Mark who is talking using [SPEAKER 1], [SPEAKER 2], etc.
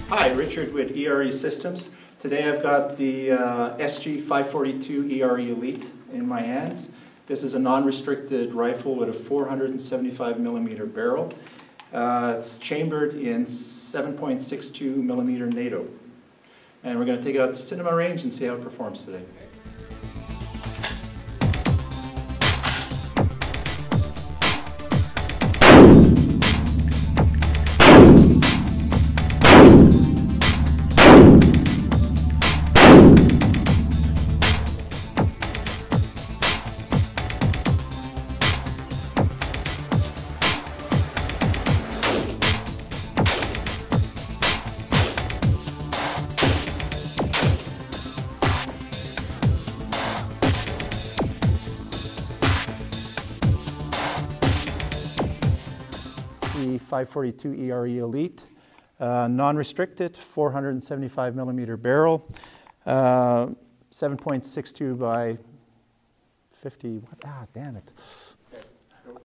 [SPEAKER 1] Hi, Richard with ERE Systems. Today I've got the SG 542 ERE Elite in my hands. This is a non-restricted rifle with a 475 millimeter barrel. It's chambered in 7.62 millimeter NATO. And we're going to take it out to cinema range and see how it performs today. The 542 ERE Elite, non-restricted, 475 millimeter barrel, 7.62 by 50. Damn it!